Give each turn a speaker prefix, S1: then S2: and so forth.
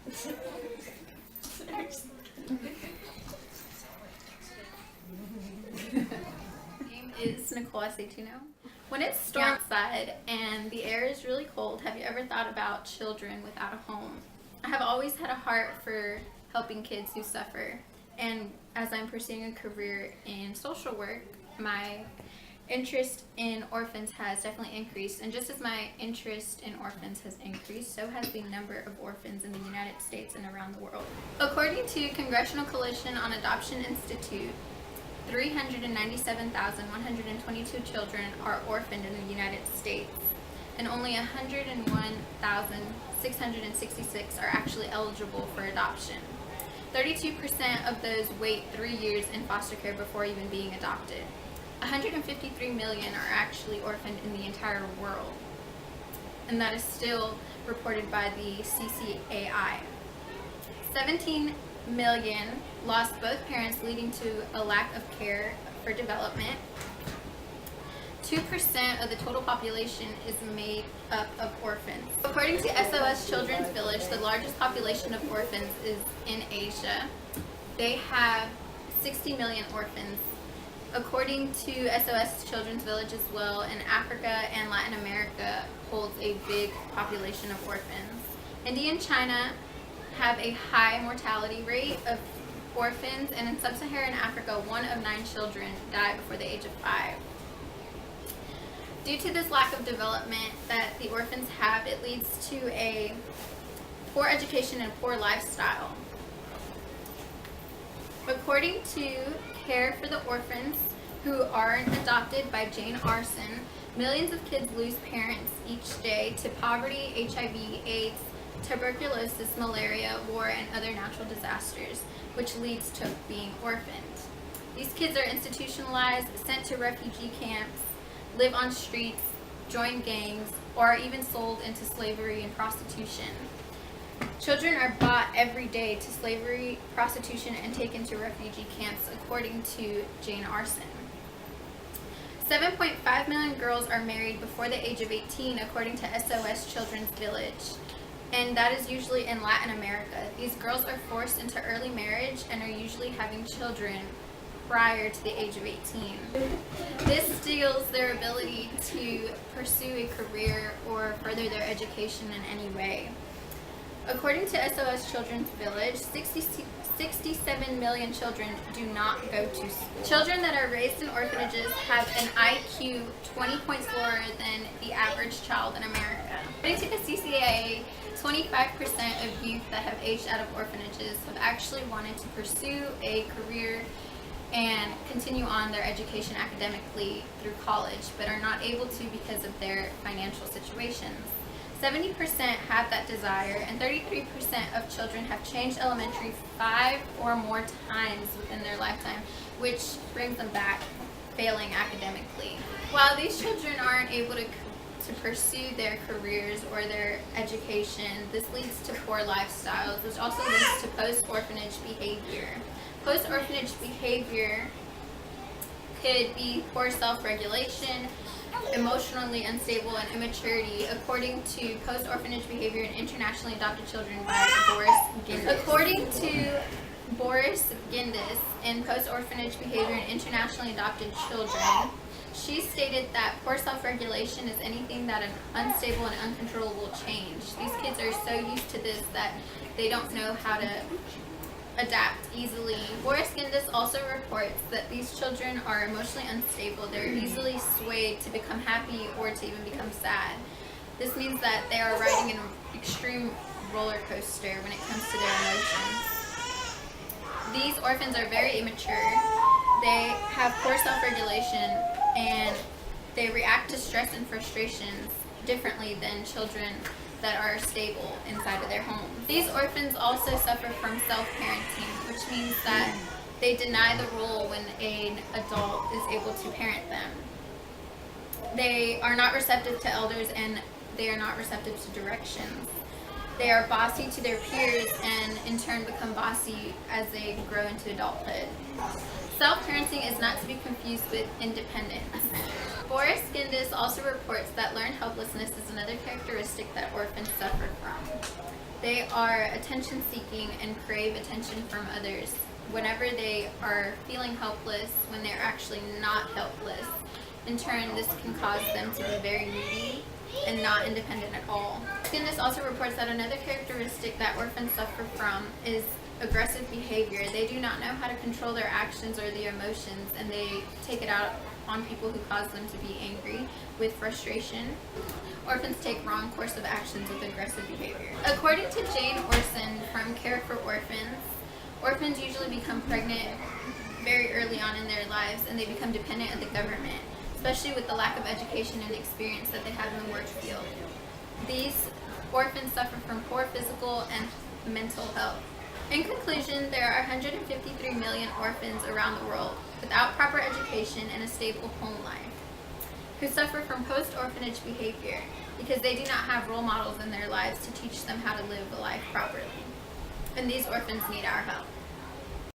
S1: Name is Nicole Aceituno. When it's stormy outside and the air is really cold, have you ever thought about children without a home? I have always had a heart for helping kids who suffer, and as I'm pursuing a career in social work, my interest in orphans has definitely increased, and just as my interest in orphans has increased, so has the number of orphans in the United States and around the world. According to Congressional Coalition on Adoption Institute, 397,122 children are orphaned in the United States, and only 101,666 are actually eligible for adoption. 32% of those wait 3 years in foster care before even being adopted. 153 million are actually orphaned in the entire world, and that is still reported by the CCAI. 17 million lost both parents, leading to a lack of care for development. 2% of the total population is made up of orphans. According to SOS Children's Village, the largest population of orphans is in Asia. They have 60 million orphans. According to SOS Children's Village as well, in Africa and Latin America holds a big population of orphans. India and China have a high mortality rate of orphans, and in sub-Saharan Africa, 1 of 9 children die before the age of 5. Due to this lack of development that the orphans have, it leads to a poor education and poor lifestyle. According to Care for the Orphans Who Aren't Adopted by Jane Arson, millions of kids lose parents each day to poverty, HIV, AIDS, tuberculosis, malaria, war, and other natural disasters, which leads to being orphaned. These kids are institutionalized, sent to refugee camps, live on streets, join gangs, or are even sold into slavery and prostitution. Children are bought every day to slavery, prostitution, and taken to refugee camps, according to Jane Arson. 7.5 million girls are married before the age of 18, according to SOS Children's Village, and that is usually in Latin America. These girls are forced into early marriage and are usually having children prior to the age of 18. This steals their ability to pursue a career or further their education in any way. According to SOS Children's Village, 67 million children do not go to school. Children that are raised in orphanages have an IQ 20 points lower than the average child in America. According to the CCAA, 25% of youth that have aged out of orphanages have actually wanted to pursue a career and continue on their education academically through college, but are not able to because of their financial situations. 70% have that desire, and 33% of children have changed elementary 5 or more times within their lifetime, which brings them back failing academically. While these children aren't able to pursue their careers or their education, this leads to poor lifestyles, which also leads to post-orphanage behavior. Post-orphanage behavior could be poor self-regulation, emotionally unstable, and immaturity, according to Post-Orphanage Behavior in Internationally Adopted Children by Boris Gindis. According to Boris Gindis in Post-Orphanage Behavior in Internationally Adopted Children, she stated that poor self-regulation is anything that an unstable and uncontrollable change. These kids are so used to this that they don't know how to adapt easily. Boris Gindis also reports that these children are emotionally unstable. They're easily swayed to become happy or to even become sad. This means that they are riding an extreme roller coaster when it comes to their emotions. These orphans are very immature. They have poor self-regulation, and they react to stress and frustrations differently than children that are stable inside of their homes. These orphans also suffer from self-parenting, which means that they deny the role when an adult is able to parent them. They are not receptive to elders, and they are not receptive to directions. They are bossy to their peers and in turn become bossy as they grow into adulthood. Self-parenting is not to be confused with independence. Boris Gindis also reports that learned helplessness is another characteristic that orphans suffer from. They are attention seeking and crave attention from others. Whenever they are feeling helpless, when they're actually not helpless, in turn, this can cause them to be very needy and not independent at all. This also reports that another characteristic that orphans suffer from is aggressive behavior. They do not know how to control their actions or their emotions, and they take it out on people who cause them to be angry with frustration. Orphans take wrong course of actions with aggressive behavior. According to Jane Orson from Care for Orphans, orphans usually become pregnant very early on in their lives, and they become dependent on the government, especially with the lack of education and experience that they have in the work field. These orphans suffer from poor physical and mental health. In conclusion, there are 153 million orphans around the world without proper education and a stable home life, who suffer from post-orphanage behavior because they do not have role models in their lives to teach them how to live a life properly. And these orphans need our help.